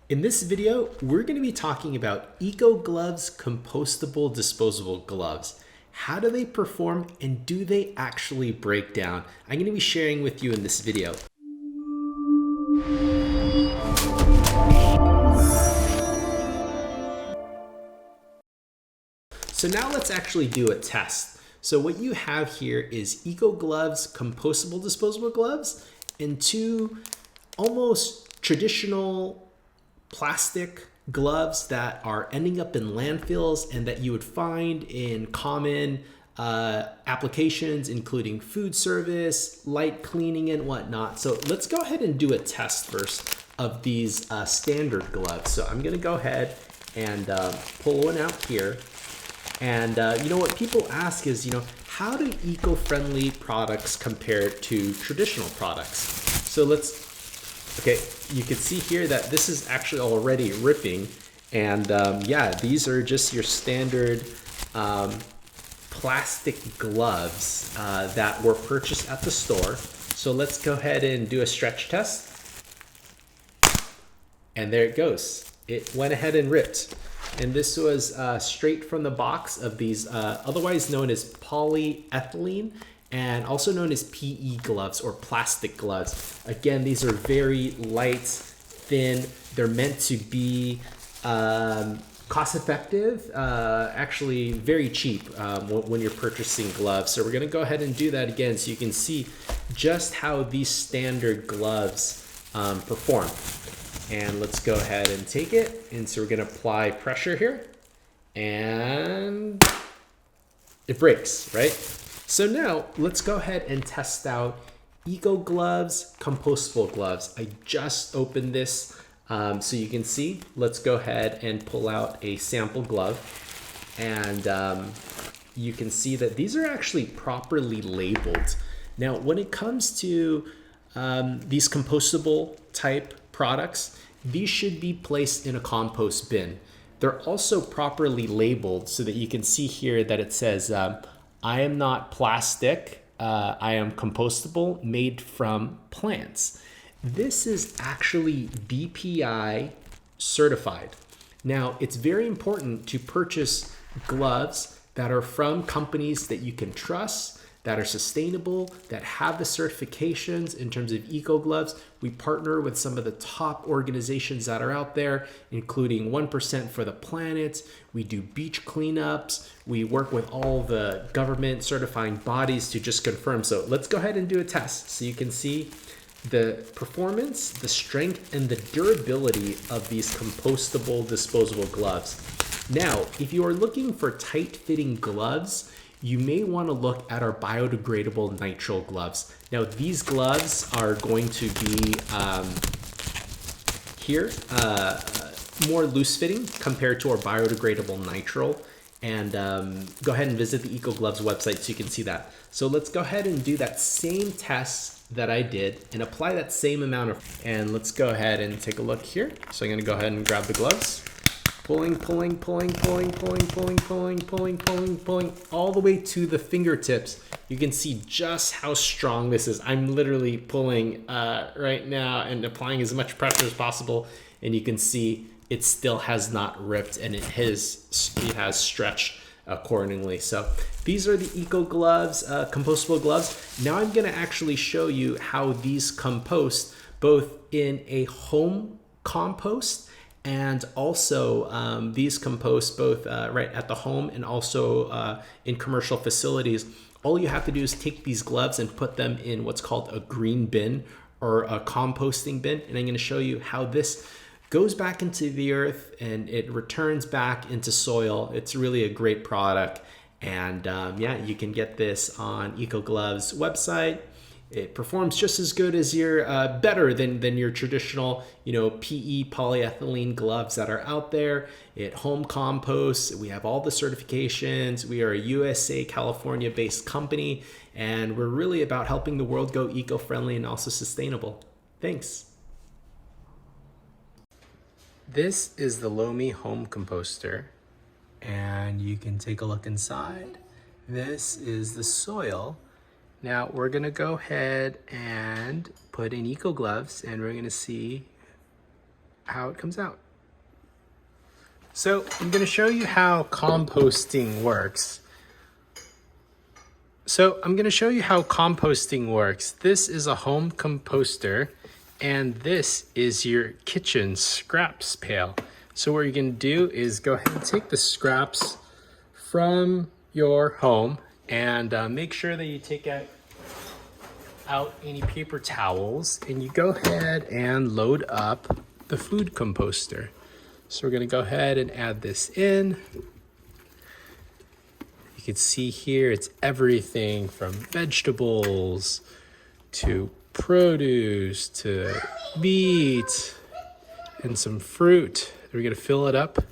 In this video, we're going to be talking about Eco Gloves compostable disposable gloves. How do they perform and do they actually break down? I'm going to be sharing with you in this video. So now let's actually do a test. So what you have here is Eco Gloves compostable disposable gloves and two almost traditional plastic gloves that are ending up in landfills and that you would find in common applications, including food service, light cleaning, and whatnot. So let's go ahead and do a test first of these standard gloves. So I'm gonna go ahead and pull one out here. And you know what people ask is, how do eco-friendly products compare to traditional products? So okay, you can see here that this is actually already ripping. And yeah, these are just your standard plastic gloves that were purchased at the store. So let's go ahead and do a stretch test. And there it goes. It went ahead and ripped. And this was straight from the box of these, otherwise known as polyethylene, and also known as PE gloves or plastic gloves. Again, these are very light, thin. They're meant to be cost effective, actually very cheap when you're purchasing gloves. So we're gonna go ahead and do that again so you can see just how these standard gloves perform. And let's go ahead and take it. And so we're gonna apply pressure here and it breaks, right? So now let's go ahead and test out Eco Gloves compostable gloves. I just opened this so you can see. Let's go ahead and pull out a sample glove. And you can see that these are actually properly labeled. Now, when it comes to these compostable type products, these should be placed in a compost bin. They're also properly labeled so that you can see here that it says, I am not plastic, I am compostable, made from plants. This is actually BPI certified. Now, it's very important to purchase gloves that are from companies that you can trust, that are sustainable, that have the certifications in terms of eco gloves. We partner with some of the top organizations that are out there, including 1% for the Planet. We do beach cleanups. We work with all the government certifying bodies to just confirm. So let's go ahead and do a test so you can see the performance, the strength, and the durability of these compostable disposable gloves. Now, if you are looking for tight-fitting gloves, you may want to look at our biodegradable nitrile gloves. Now, these gloves are going to be more loose fitting compared to our biodegradable nitrile. And go ahead and visit the Eco Gloves website so you can see that. So let's go ahead and do that same test that I did and apply that same amount of, and let's go ahead and take a look here. So I'm gonna go ahead and grab the gloves. Pulling, pulling, pulling, pulling, pulling, pulling, pulling, pulling, pulling, pulling, all the way to the fingertips. You can see just how strong this is. I'm literally pulling right now and applying as much pressure as possible. And you can see it still has not ripped and it has stretched accordingly. So these are the Eco Gloves, compostable gloves. Now I'm gonna actually show you how these compost both in a home compost and also these compost both right at the home and also in commercial facilities. All you have to do is take these gloves and put them in what's called a green bin or a composting bin. And I'm gonna show you how this goes back into the earth and it returns back into soil. It's really a great product. And yeah, you can get this on Eco Gloves website. It performs just as good as better than your traditional, PE polyethylene gloves that are out there. It home composts. We have all the certifications. We are a USA, California-based company, and we're really about helping the world go eco-friendly and also sustainable. Thanks. This is the Lomi home composter, and you can take a look inside. This is the soil. Now we're gonna go ahead and put in Eco Gloves and we're gonna see how it comes out. So I'm going to show you how composting works. This is a home composter, and this is your kitchen scraps pail. So what you're going to do is go ahead and take the scraps from your home and make sure that you take out any paper towels, and you go ahead and load up the food composter. So we're going to go ahead and add this in. You can see here it's everything from vegetables to produce to meat and some fruit. We're going to fill it up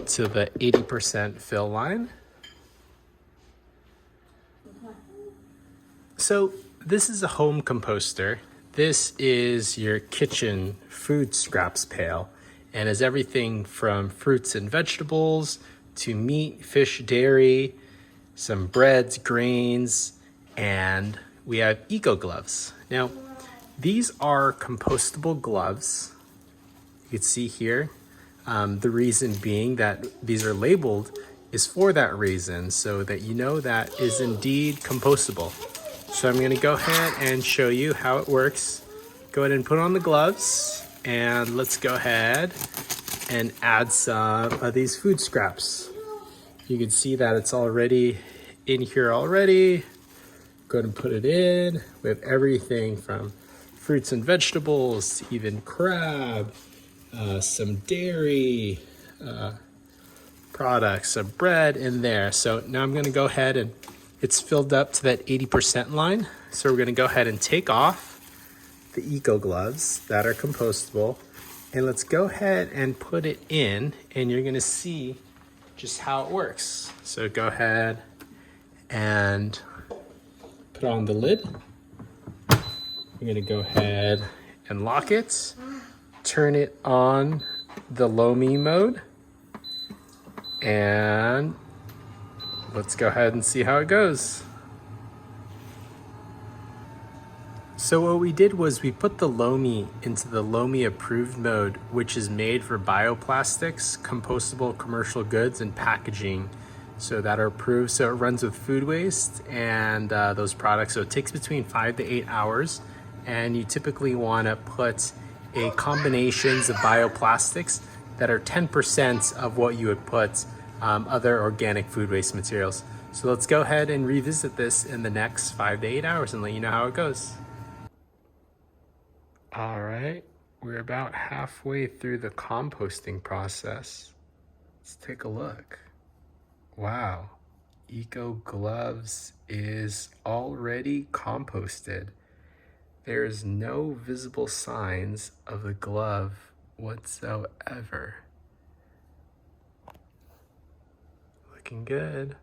to the 80% fill line. So this is a home composter. This is your kitchen food scraps pail, and is everything from fruits and vegetables to meat, fish, dairy, some breads, grains, and we have eco gloves. Now, these are compostable gloves. You can see here, the reason being that these are labeled is for that reason, so that you know that is indeed compostable. So I'm gonna go ahead and show you how it works. Go ahead and put on the gloves, and let's go ahead and add some of these food scraps. You can see that it's already in here already. Go ahead and put it in. We have everything from fruits and vegetables to even crab, some dairy products, some bread in there. So now I'm gonna go ahead and it's filled up to that 80% line. So we're gonna go ahead and take off the eco gloves that are compostable, and let's go ahead and put it in, and you're gonna see just how it works. So go ahead and put on the lid. You're gonna go ahead and lock it, turn it on the low me mode, and let's go ahead and see how it goes. So what we did was we put the Lomi into the Lomi approved mode, which is made for bioplastics, compostable commercial goods, and packaging, so that are approved. So it runs with food waste and those products. So it takes between 5 to 8 hours, and you typically want to put a combinations of bioplastics that are 10% of what you would put other organic food waste materials. So let's go ahead and revisit this in the next 5 to 8 hours and let you know how it goes. All right, we're about halfway through the composting process. Let's take a look. Wow, Eco Gloves is already composted. There's no visible signs of the glove whatsoever. Looking good.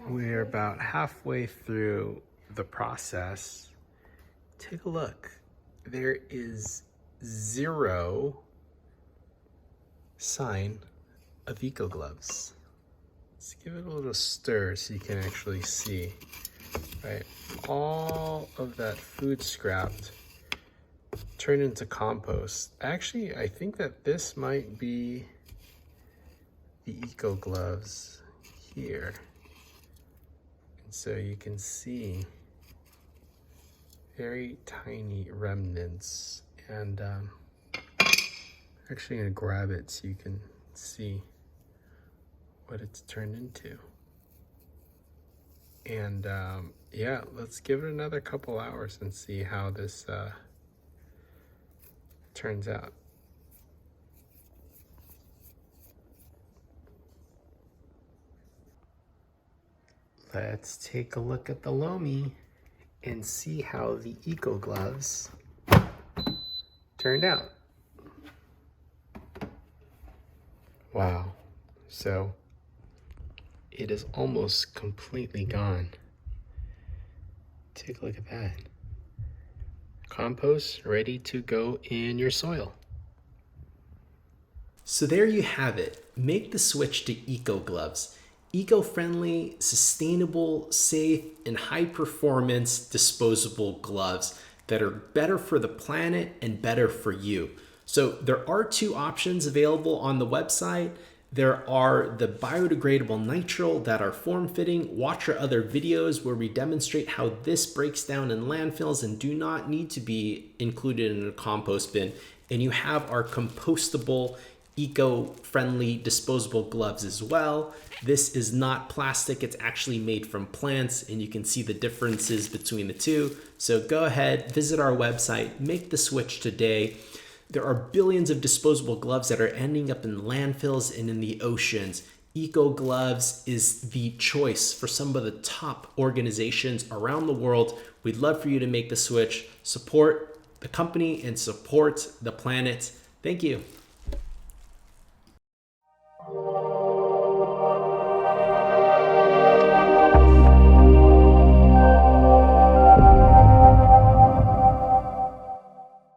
We're about halfway through the process. Take a look. There is zero sign of Eco Gloves. Let's give it a little stir so you can actually see. Right, all of that food scrapped turned into compost. Actually, I think that this might be the Eco Gloves here. And so you can see very tiny remnants, and actually gonna grab it so you can see what it's turned into. And yeah, let's give it another couple hours and see how this turns out. Let's take a look at the Lomi and see how the Eco Gloves turned out. Wow, so it is almost completely gone. Take a look at that. Compost ready to go in your soil. So there you have it. Make the switch to Eco Gloves eco-friendly, sustainable, safe, and high-performance disposable gloves that are better for the planet and better for you. So there are two options available on the website. There are the biodegradable nitrile that are form-fitting. Watch our other videos where we demonstrate how this breaks down in landfills and do not need to be included in a compost bin. And you have our compostable, eco-friendly disposable gloves as well. This is not plastic, it's actually made from plants, and you can see the differences between the two. So go ahead, visit our website, make the switch today. There are billions of disposable gloves that are ending up in landfills and in the oceans. Eco Gloves is the choice for some of the top organizations around the world. We'd love for you to make the switch, support the company and support the planet. Thank you.